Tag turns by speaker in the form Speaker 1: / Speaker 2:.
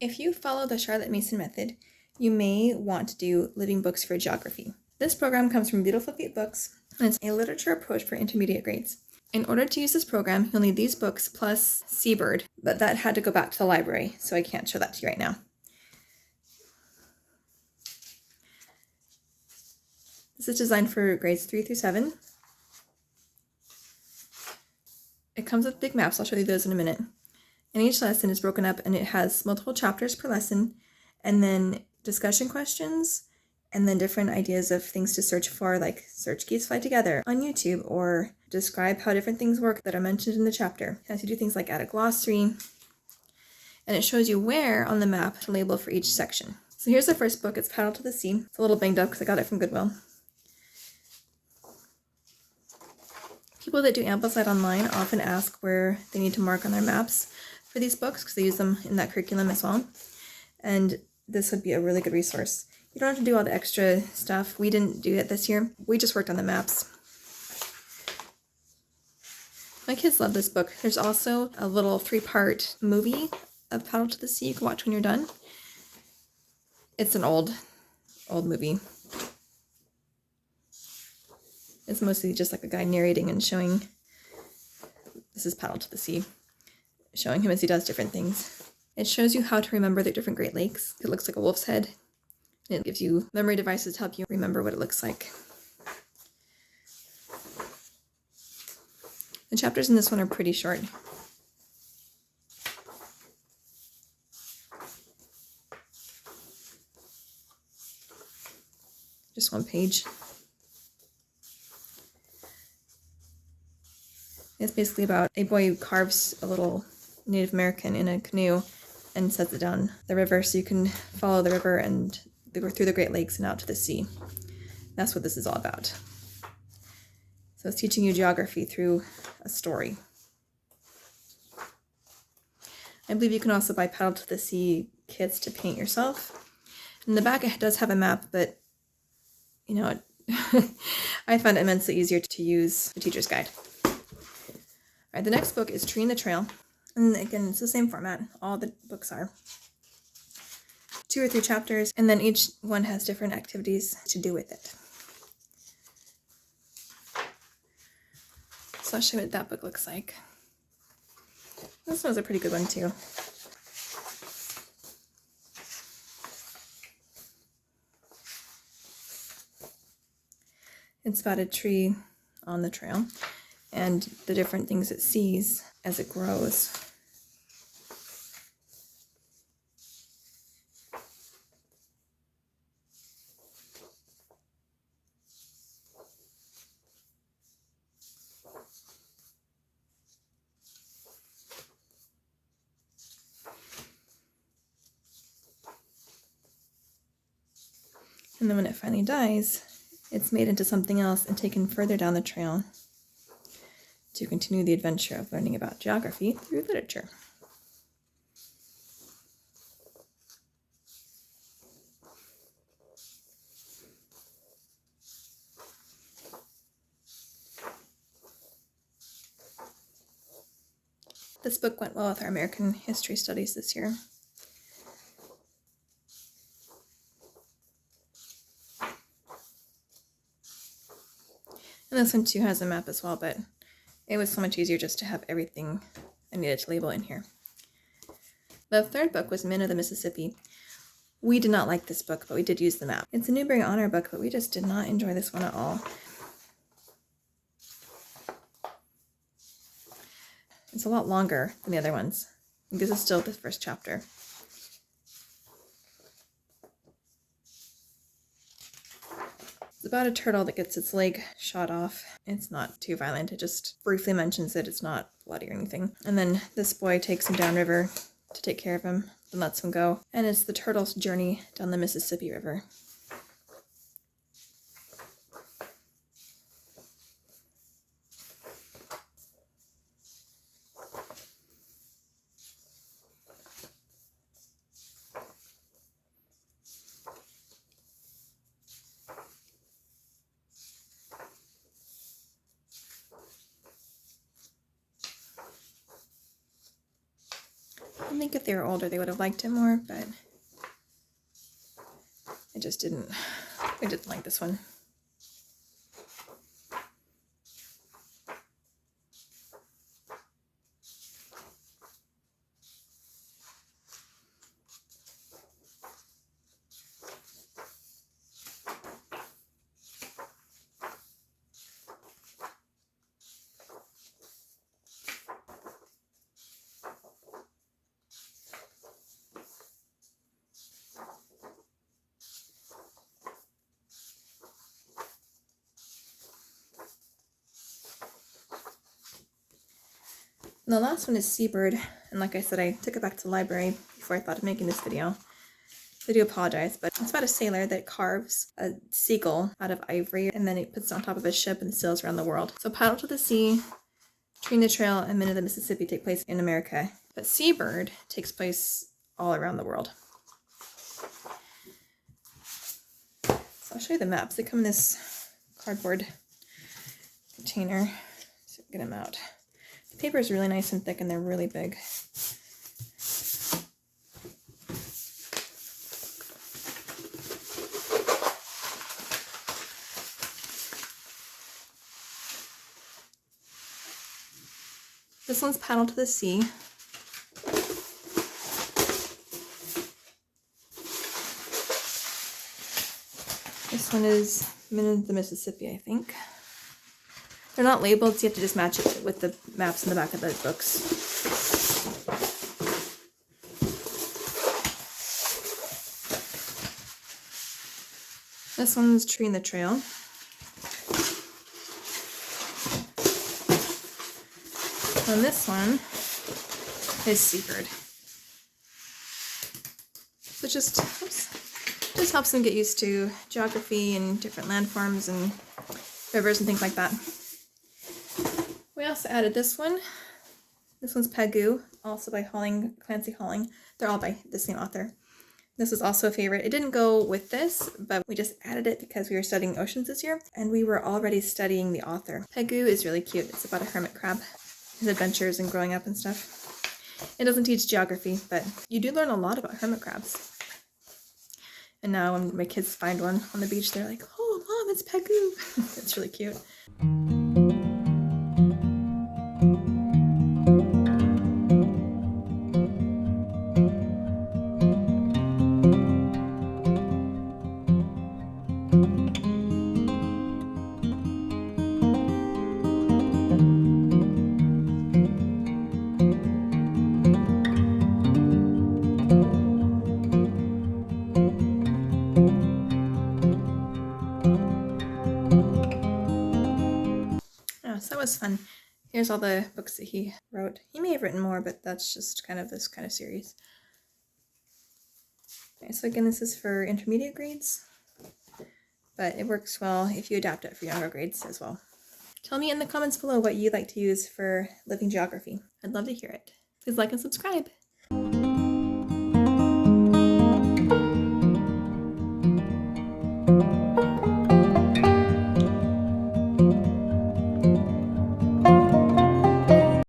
Speaker 1: If you follow the Charlotte Mason method, you may want to do Living Books for Geography. This program comes from Beautiful Feet Books, and it's a literature approach for intermediate grades. In order to use this program, you'll need these books plus Seabird, but that had to go back to the library, so I can't show that to you right now. This is designed for grades 3 through 7. It comes with big maps. I'll show you those in a minute. And each lesson is broken up and it has multiple chapters per lesson, and then discussion questions, and then different ideas of things to search for, like search geese fly together on YouTube, or describe how different things work that are mentioned in the chapter. It has you do things like add a glossary, and it shows you where on the map to label for each section. So here's the first book. It's Paddle to the Sea. It's a little banged up because I got it from Goodwill. People that do Amplify online often ask where they need to mark on their maps for these books because they use them in that curriculum as well. And this would be a really good resource. You don't have to do all the extra stuff. We didn't do it this year. We just worked on the maps. My kids love this book. There's also a little 3-part movie of Paddle to the Sea you can watch when you're done. It's an old movie. It's mostly just like a guy narrating and showing, this is Paddle to the Sea, showing him as he does different things. It shows you how to remember the different Great Lakes. It looks like a wolf's head. And it gives you memory devices to help you remember what it looks like. The chapters in this one are pretty short. Just one page. It's basically about a boy who carves a little Native American in a canoe and sets it down the river so you can follow the river and go through the Great Lakes and out to the sea. That's what this is all about. So it's teaching you geography through a story. I believe you can also buy Paddle to the Sea kits to paint yourself. In the back it does have a map, but you know, I found it immensely easier to use the teacher's guide. All right, the next book is Tree in the Trail. And again, it's the same format. All the books are 2 or 3 chapters, and then each one has different activities to do with it. So I'll show you what that book looks like. This one's a pretty good one too. It's about a tree on the trail and the different things it sees as it grows. And then when it finally dies, it's made into something else and taken further down the trail to continue the adventure of learning about geography through literature. This book went well with our American history studies this year. And this one too has a map as well, but it was so much easier just to have everything I needed to label in here. The third book was Men of the Mississippi. We did not like this book, but we did use the map. It's a Newbery Honor book, but we just did not enjoy this one at all. It's a lot longer than the other ones. This is still the first chapter. It's about a turtle that gets its leg shot off. It's not too violent. It just briefly mentions that it's not bloody or anything. And then this boy takes him downriver to take care of him and lets him go. And it's the turtle's journey down the Mississippi River. And think if they were older they would have liked it more, but I didn't like this one. And the last one is Seabird, and like I said, I took it back to the library before I thought of making this video. I do apologize, but it's about a sailor that carves a seagull out of ivory and then he puts it on top of a ship and sails around the world. So Paddle to the Sea, Tree the Trail, and Men of the Mississippi take place in America, but Seabird takes place all around the world. So I'll show you the maps. They come in this cardboard container. So get them out. The paper is really nice and thick and they're really big. This one's Paddle to the Sea. This one is Men of the Mississippi, I think. They're not labeled, so you have to just match it with the maps in the back of those books. This one's Tree the Trail. And this one is Seabird. So it just helps them get used to geography and different landforms and rivers and things like that. We also added this one. This one's Pegu, also by Clancy Halling. They're all by the same author. This was also a favorite. It didn't go with this, but we just added it because we were studying oceans this year, and we were already studying the author. Pegu is really cute. It's about a hermit crab, his adventures and growing up and stuff. It doesn't teach geography, but you do learn a lot about hermit crabs. And now when my kids find one on the beach, they're like, "Oh, Mom, it's Pegu." It's really cute. So that was fun. Here's all the books that he wrote. He may have written more, but that's just kind of this kind of series. Okay, so again, this is for intermediate grades, but it works well if you adapt it for younger grades as well. Tell me in the comments below what you like to use for living geography. I'd love to hear it. Please like and subscribe.